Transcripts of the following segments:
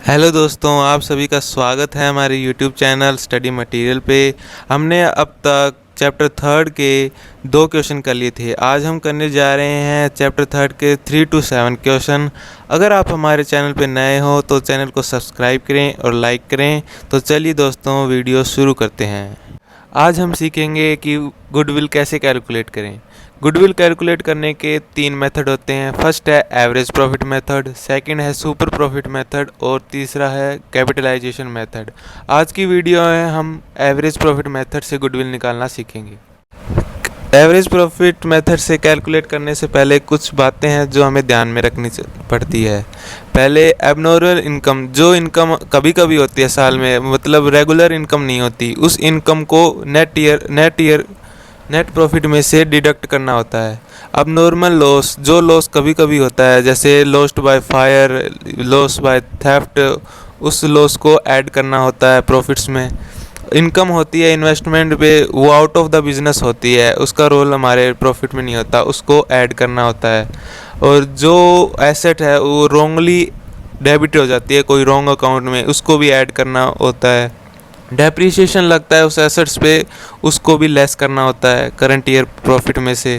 Hello दोस्तों, आप सभी का स्वागत है हमारे यूट्यूब चैनल स्टडी मटेरियल पे। हमने अब तक चैप्टर थर्ड के 2 क्वेश्चन कर लिए थे। आज हम करने जा रहे हैं चैप्टर थर्ड के 3 to 7 क्वेश्चन। अगर आप हमारे चैनल पे नए हो तो चैनल को सब्सक्राइब करें और लाइक करें। तो चलिए दोस्तों, वीडियो शुरू करते हैं। आज हम सीखेंगे कि गुडविल कैसे कैलकुलेट करें। गुडविल कैलकुलेट करने के 3 मेथड होते हैं। फर्स्ट है एवरेज प्रॉफिट मेथड, सेकंड है सुपर प्रॉफिट मेथड और तीसरा है कैपिटलाइजेशन मेथड। आज की वीडियो में हम एवरेज प्रॉफिट मेथड से गुडविल निकालना सीखेंगे। एवरेज प्रॉफिट मेथड से कैलकुलेट करने से पहले कुछ बातें हैं जो हमें ध्यान में रखनी पड़ती है। पहले एबनॉर्मल इनकम, जो इनकम कभी कभी होती है साल में, मतलब रेगुलर इनकम नहीं होती, उस इनकम को नेट प्रॉफिट में से डिडक्ट करना होता है। अब नॉर्मल लॉस, जो लॉस कभी कभी होता है, जैसे lost by fire, loss by theft, उस लॉस को ऐड करना होता है प्रॉफिट्स में। इनकम होती है इन्वेस्टमेंट पे, वो आउट ऑफ द बिजनेस होती है, उसका रोल हमारे प्रॉफिट में नहीं होता, उसको ऐड करना होता है। और जो एसेट है वो रॉन्गली डेबिट हो जाती है कोई रॉन्ग अकाउंट में, उसको भी ऐड करना होता है। डेप्रीशिएशन लगता है उस एसेट्स पे, उसको भी लेस करना होता है करंट ईयर प्रॉफिट में से।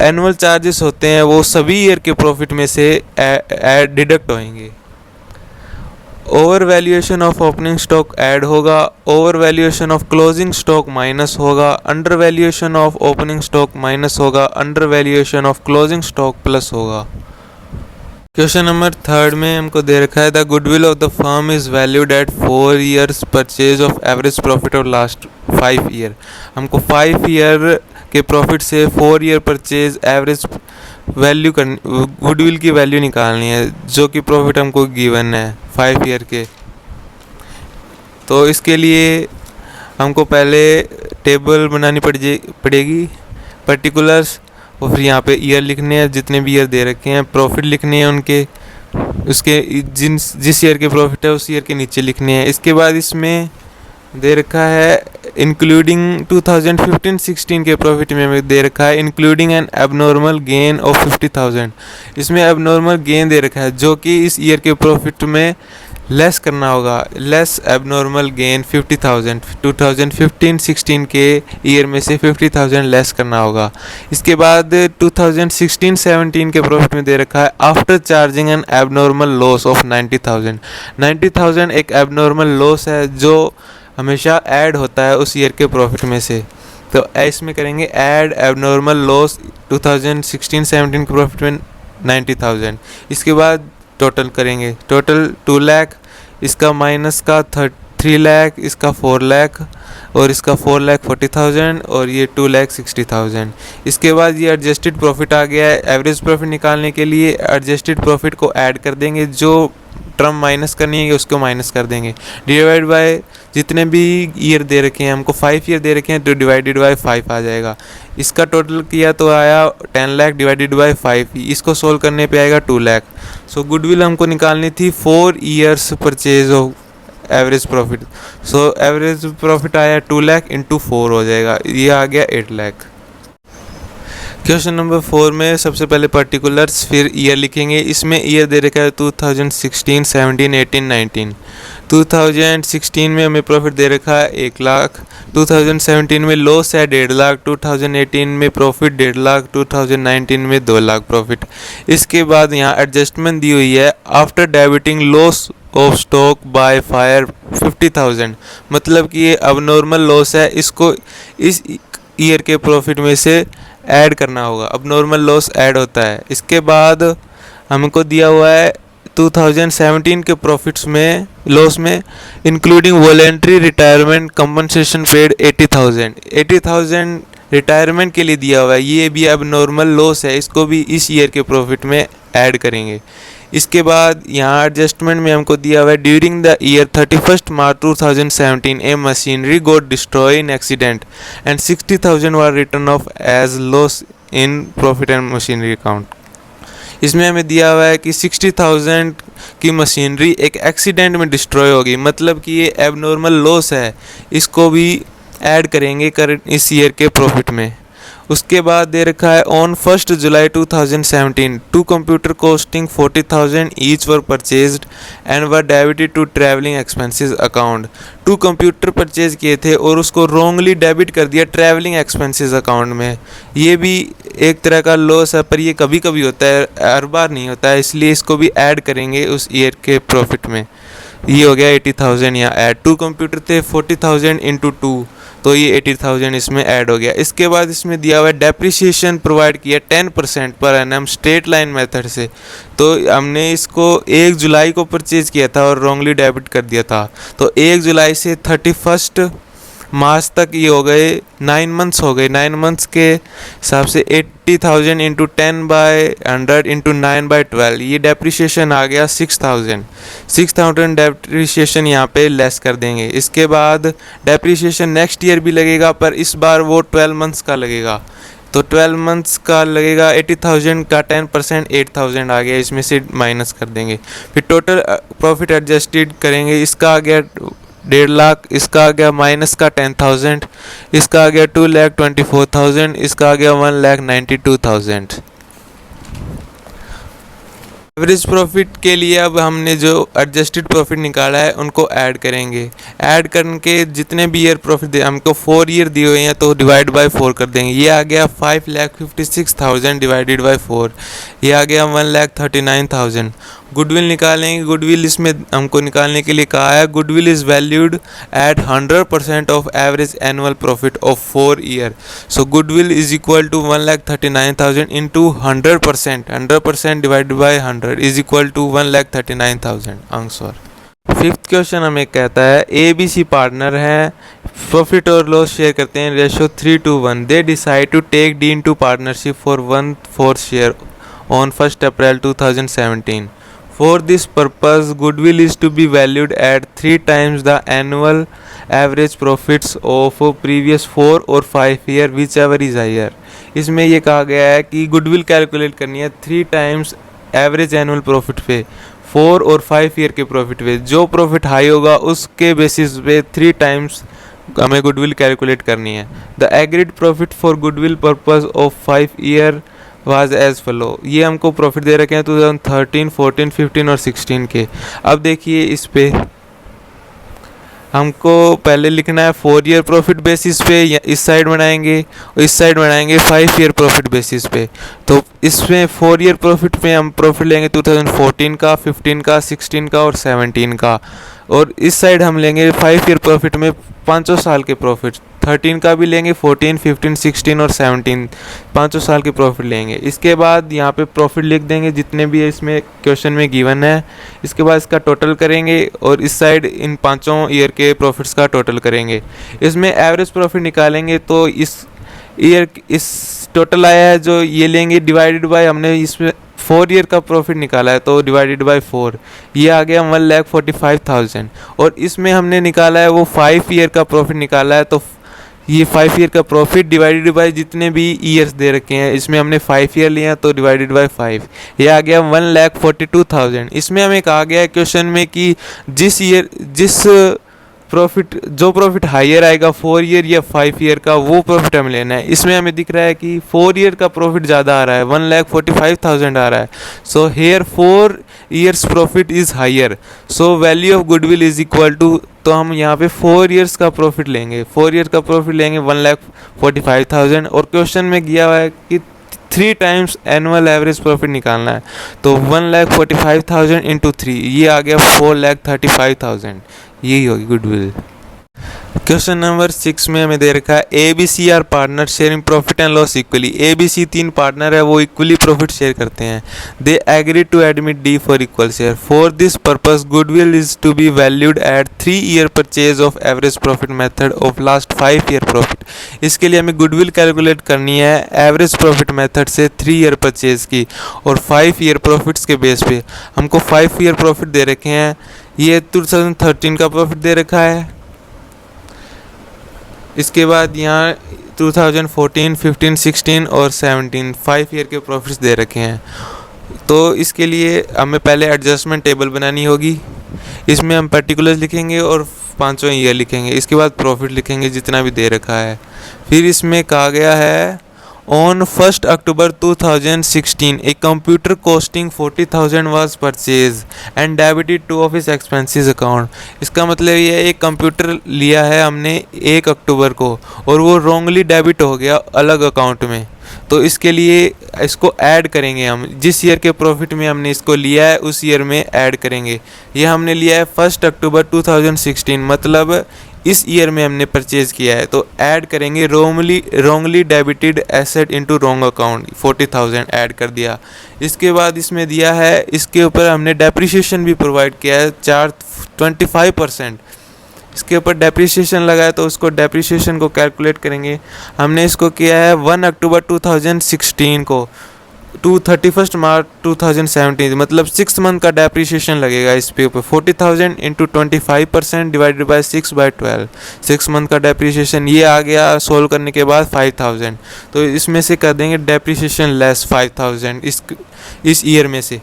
एनुअल चार्जेस होते हैं, वो सभी ईयर के प्रॉफिट में से डिडक्ट होंगे। Over valuation of opening stock add होगा, over valuation of closing stock minus होगा, under valuation of opening stock minus होगा, under valuation of closing stock plus होगा। क्वेश्चन नंबर थर्ड में हमको दे रखा है the goodwill of the firm is valued at 4 years purchase of average profit of last 5 year। हमको 5 year के profit से 4 year परचेज एवरेज वैल्यू करनी, गुडविल की वैल्यू निकालनी है, जो कि प्रॉफिट हमको गिवन है 5 year के। तो इसके लिए हमको पहले टेबल बनानी पड़ेगी पर्टिकुलर्स, और फिर यहाँ पे ईयर लिखने हैं, जितने भी ईयर दे रखे हैं, प्रॉफिट लिखने हैं उनके, उसके जिस ईयर के प्रॉफिट है उस ईयर के नीचे लिखने हैं। इसके बाद इसमें दे रखा है इंक्लूडिंग 2015-16 के प्रॉफिट में हमें दे रखा है including N abnormal gain of 50,000। इसमें एबनॉर्मल गेन दे रखा है जो कि इस ईयर के प्रॉफिट में लेस करना होगा। लेस एबनॉर्मल गेन 50,000, 2015-16 के ईयर में से 50,000 लेस करना होगा। इसके बाद 2016-17 के प्रॉफिट में दे रखा है after charging N abnormal loss of 90,000। 90,000 एक एबनॉर्मल लॉस है जो हमेशा ऐड होता है उस ईयर के प्रॉफिट में से। तो इसमें करेंगे ऐड एबनॉर्मल लॉस 2016-17 के प्रॉफिट में 90,000। इसके बाद टोटल करेंगे, टोटल 2 लाख, इसका माइनस का 3 लाख, इसका 4 लाख और इसका 4,40,000 और ये 2,60,000। इसके बाद ये एडजस्टेड प्रॉफिट आ गया है। एवरेज प्रॉफिट निकालने के लिए एडजस्टेड प्रॉफिट को ऐड कर देंगे, जो टर्म माइनस करनी है उसको माइनस कर देंगे, डिवाइड बाय जितने भी ईयर दे रखे हैं, हमको 5 ईयर दे रखे हैं तो डिवाइडेड बाय 5 आ जाएगा। इसका टोटल किया तो आया 10 लाख डिवाइडेड बाय 5, इसको सोल्व करने पे आएगा 2 लाख। सो गुडविल हमको निकालनी थी 4 years purchase of average profit. So average profit आया 2 लाख इंटू 4 हो जाएगा, ये आ गया 8 लाख। क्वेश्चन नंबर 4 में सबसे पहले पर्टिकुलर्स फिर ईयर लिखेंगे। इसमें ईयर दे रखा है 2016, 17, 18, 19। 2016 में हमें प्रॉफिट दे रखा है 1 लाख, 2017 में लॉस है 1.5 लाख, 2018 में प्रॉफिट 1.5 लाख, 2019 में 2 लाख प्रॉफिट। इसके बाद यहाँ एडजस्टमेंट दी हुई है after debiting loss of stock by fire 50,000, मतलब कि ये अब नॉर्मल लॉस है, इसको इस ईयर के प्रॉफिट में से ऐड करना होगा। अब नॉर्मल लॉस ऐड होता है। इसके बाद हमको दिया हुआ है 2017 के प्रॉफिट्स में लॉस में including voluntary retirement compensation paid 80,000 retirement के लिए दिया हुआ है। ये भी अब नॉर्मल लॉस है, इसको भी इस ईयर के प्रॉफिट में ऐड करेंगे। इसके बाद यहाँ एडजस्टमेंट में हमको दिया हुआ है during the year 31 March 2017 a machinery got destroy in accident and 60,000 were written off as loss in profit and machinery account. इसमें हमें दिया हुआ है कि 60,000 की मशीनरी एक एक्सीडेंट में डिस्ट्रॉय होगी, मतलब कि ये एबनॉर्मल लॉस है, इसको भी ऐड करेंगे करंट इस ईयर के प्रॉफिट में। उसके बाद दे रखा है on 1 July 2017 two computer costing 40,000 each were purchased and were debited to travelling expenses account. Two computer purchase किए थे और उसको रॉन्गली डेबिट कर दिया ट्रैवलिंग एक्सपेंसेस अकाउंट में। ये भी एक तरह का लॉस है, पर ये कभी कभी होता है, हर बार नहीं होता है, इसलिए इसको भी ऐड करेंगे उस ईयर के प्रॉफिट में। ये हो गया 80,000 यहाँ ऐड। टू कंप्यूटर थे 40,000 इंटू टू, तो ये 80,000 इसमें ऐड हो गया। इसके बाद इसमें दिया हुआ है डेप्रिसिएशन प्रोवाइड किया 10% per annum straight line method से। तो हमने इसको 1 जुलाई को परचेज किया था और रॉन्गली डेबिट कर दिया था, तो 1 जुलाई से 31 मार्च तक ये हो गए 9 मंथ्स हो गए। 9 मंथ्स के हिसाब से 80,000 इंटू 10/100 इंटू 9/12, ये डेप्रिसिएशन आ गया 6,000 डेप्रिसिएशन यहाँ पे लेस कर देंगे। इसके बाद डेप्रिसिएशन नेक्स्ट ईयर भी लगेगा, पर इस बार वो 12 मंथ्स का लगेगा, तो 12 मंथ्स का लगेगा। 80,000 का 10% 8,000 आ गया, इसमें से माइनस कर देंगे। फिर टोटल प्रॉफिट एडजस्टेड करेंगे, इसका आ गया 1.5 लाख, इसका आ गया माइनस का 10,000, इसका आ गया 2,24,000, इसका आ गया 1,92,000। एवरेज प्रॉफिट के लिए अब हमने जो एडजस्टेड प्रॉफिट निकाला है उनको ऐड करेंगे। ऐड करके जितने भी ईयर प्रॉफिट दे, हमको 4 ईयर दिए हुए हैं तो डिवाइड बाय 4 कर देंगे। ये आ गया 5,56,000 डिवाइडेड बाय 4, ये आ गया 1,39,000। गुडविल निकालेंगे। गुडविल इसमें हमको निकालने के लिए कहा है goodwill is valued at 100% of average annual profit of 4 year. So goodwill is equal to 1,39,000 into 100% divided by 100 is equal to 1,39,000 answer. Fifth question हमें कहता है ABC पार्टनर हैं, प्रॉफिट और लॉस शेयर करते हैं ratio 3:1। They decide to take D into partnership for 1/4 share on 1 April 2017। For this purpose, goodwill is to be valued at 3 times the annual average profits of previous 4 or 5 year, whichever is higher। इसमें ये कहा गया है कि goodwill calculate करनी है 3 times average annual profit पे, 4 और 5 ईयर के प्रॉफिट पे। जो प्रॉफिट हाई होगा उसके बेसिस पे 3 टाइम्स हमें गुडविल कैलकुलेट करनी है। The agreed profit for goodwill purpose of 5 year was as follow. ये हमको प्रॉफिट दे रखे हैं 2013, 14, 15 और 16 के। अब देखिए इस पे हमको पहले लिखना है 4 ईयर प्रॉफिट बेसिस पे, इस साइड बनाएंगे और इस साइड बनाएंगे 5 ईयर प्रॉफिट बेसिस पे। तो इसमें 4 ईयर प्रॉफिट पे हम प्रॉफिट लेंगे 2014 का, 15 का, 16 का और 17 का, और इस साइड हम लेंगे 5 ईयर प्रॉफिट में 5 साल के प्रॉफिट। 13 का भी लेंगे, 14, 15, 16 और 17 5 साल के प्रॉफिट लेंगे। इसके बाद यहाँ पे प्रॉफिट लिख देंगे जितने भी इसमें क्वेश्चन में गिवन है। इसके बाद इसका टोटल करेंगे और इस साइड इन 5 ईयर के प्रॉफिट्स का टोटल करेंगे। इसमें एवरेज प्रॉफिट निकालेंगे तो इस ईयर इस टोटल आया है जो ये लेंगे डिवाइडेड बाय, हमने इसमें 4 ईयर का प्रॉफिट निकाला है तो डिवाइडेड बाय 4, ये आ गया 1,45,000। और इसमें हमने निकाला है वो 5 ईयर का प्रॉफिट निकाला है, तो ये 5 ईयर का प्रॉफिट डिवाइडेड बाय जितने भी ईयर्स दे रखे हैं, इसमें हमने 5 ईयर लिया तो डिवाइडेड बाय 5, ये आ गया 1,42,000। इसमें हमें कहा गया है क्वेश्चन में कि जिस प्रॉफिट जो प्रॉफिट हायर आएगा 4 ईयर या 5 ईयर का, वो प्रॉफिट हमें लेना है। इसमें हमें दिख रहा है कि 4 ईयर का प्रॉफिट ज़्यादा आ रहा है, 1,45,000 आ रहा है। So here 4 years profit is higher, so value of goodwill is equal to, तो हम यहाँ पे 4 ईयर्स का प्रॉफिट लेंगे। 4 ईयर का प्रॉफिट लेंगे 1,45,000, और क्वेश्चन में दिया हुआ है कि 3 टाइम्स एनुअल एवरेज प्रॉफिट निकालना है, तो 1,45,000 इंटू 3, ये आ गया 4,35,000। यही होगी गुडविल। क्वेश्चन नंबर 6 में हमें दे रखा है ABC are partner sharing profit and loss equally. ABC 3 partner है, वो इक्वली प्रॉफिट शेयर करते हैं। They agree to admit D for equal share. For this purpose goodwill is to be valued at 3 year purchase of average profit method of last 5 year profit. इसके लिए हमें goodwill calculate करनी है average profit method से 3 year purchase की और 5 year profits के base पे। हमको 5 ईयर प्रॉफिट दे रखे हैं, ये 2013 का प्रॉफिट दे रखा है। इसके बाद यहाँ 2014, 15, 16 और 17 5 ईयर के प्रॉफिट्स दे रखे हैं। तो इसके लिए हमें पहले एडजस्टमेंट टेबल बनानी होगी। इसमें हम पर्टिकुलर्स लिखेंगे और 5 ईयर लिखेंगे। इसके बाद प्रॉफिट लिखेंगे जितना भी दे रखा है। फिर इसमें कहा गया है On 1st October 2016, a computer costing 40,000 was purchased and debited to office expenses account. इसका मतलब ये है, एक कंप्यूटर लिया है हमने 1 अक्टूबर को और वो रॉन्गली डेबिट हो गया अलग अकाउंट में, तो इसके लिए इसको ऐड करेंगे हम, जिस ईयर के प्रॉफिट में हमने इसको लिया है उस ईयर में ऐड करेंगे। ये हमने लिया है 1 अक्टूबर 2016, मतलब इस ईयर में हमने परचेज किया है, तो ऐड करेंगे wrongly debited asset into wrong account, 40,000 add कर दिया। इसके बाद इसमें दिया है, इसके ऊपर हमने डेप्रिसिएशन भी प्रोवाइड किया है 25%। इसके ऊपर डेप्रिसिएशन लगा है तो उसको डेप्रिसिएशन को कैलकुलेट करेंगे। हमने इसको किया है 1 अक्टूबर 2016 को टू 31 मार्च 2017, मतलब 6 मंथ का डेप्रिसिएशन लगेगा इस पे ऊपर। 40,000 इंटू 25% डिवाइडेड बाई 6/12, 6 मंथ का डेप्रिसिएशन ये आ गया। सोल्व करने के बाद 5,000, तो इसमें से कर देंगे डेप्रिसिएशन लेस 5,000 इस ईयर में से।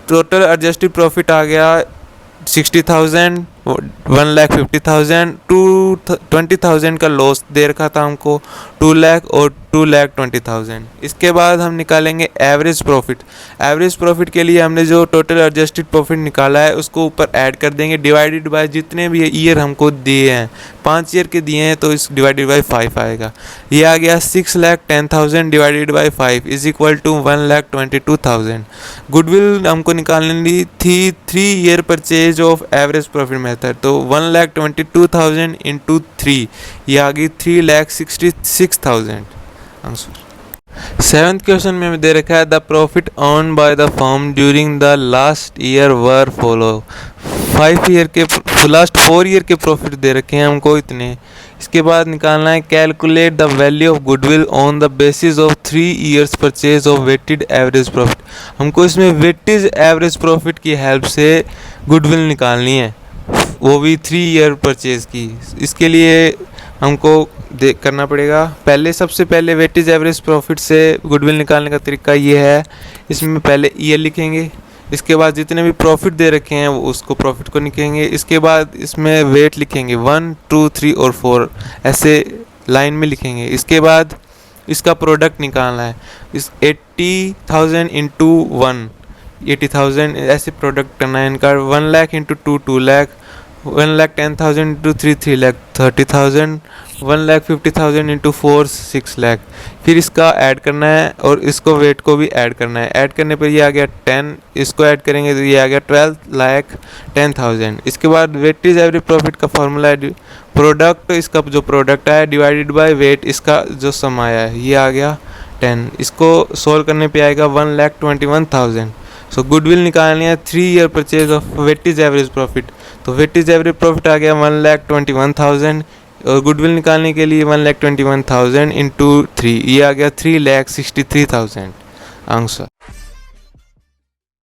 टोटल एडजस्टेड प्रॉफिट आ गया 60,000, 1,50,000, 20,000 का लॉस दे रखा था हमको, 2 लाख और 2,20,000। इसके बाद हम निकालेंगे एवरेज प्रॉफिट। एवरेज प्रॉफिट के लिए हमने जो टोटल एडजस्टेड प्रॉफिट निकाला है उसको ऊपर ऐड कर देंगे, डिवाइडेड बाय जितने भी ईयर हमको दिए हैं, 5 ईयर के दिए हैं तो इस डिवाइडेड बाय 5 आएगा। ये आ गया 6,10,000 divided by 5 is equal to 1,22,000। Goodwill हमको निकालनी थी 3 year purchase of average profit method, तो 1,22,000 इंटू 3, ये आ गई 3,66,000 आंसर। 7th क्वेश्चन में दे रखा है the profit earn by the firm during the last year were follow. 5 year के लास्ट 4 ईयर के प्रॉफिट दे रखे हैं हमको इतने। इसके बाद निकालना है calculate the value of goodwill on the basis of 3 years purchase of weighted average profit. हमको इसमें वेटेज एवरेज प्रॉफिट की हेल्प से गुडविल निकालनी है, वो भी 3 ईयर परचेज की। इसके लिए हमको करना पड़ेगा, पहले सबसे पहले वेटेज एवरेज प्रॉफिट से गुडविल निकालने का तरीका ये है, इसमें पहले ईयर लिखेंगे, इसके बाद जितने भी प्रॉफिट दे रखे हैं वो उसको प्रॉफिट को लिखेंगे, इसके बाद इसमें वेट लिखेंगे 1, 2, 3 और 4 ऐसे लाइन में लिखेंगे। इसके बाद इसका प्रोडक्ट निकालना है, इस 80,000 इंटू 1, 80,000 ऐसे प्रोडक्ट करना है इनका। 1 lakh into 2, 2 lakh, 1,10,000 into 3, 3,30,000, 1,50,000 into 4, 6 lakh. फिर इसका ऐड करना है और इसको वेट को भी ऐड करना है। ऐड करने पर ये आ गया 10, इसको ऐड करेंगे तो ये आ गया 12,10,000। इसके बाद वेटेज एवरेज प्रॉफिट का फॉर्मूला है प्रोडक्ट, इसका जो प्रोडक्ट आया डिवाइडेड बाय वेट, इसका जो सम आया है ये आ गया 10। इसको सोल्व करने पे आएगा 1,21,000। सो गुडविल निकालनी है 3 year purchase of weightage average profit, तो वेटेज एवरेज प्रॉफिट आ गया 1,21,000 और गुडविल निकालने के लिए 1,21,000 इंटू 3, ये आ गया 3,63,000 आंसर।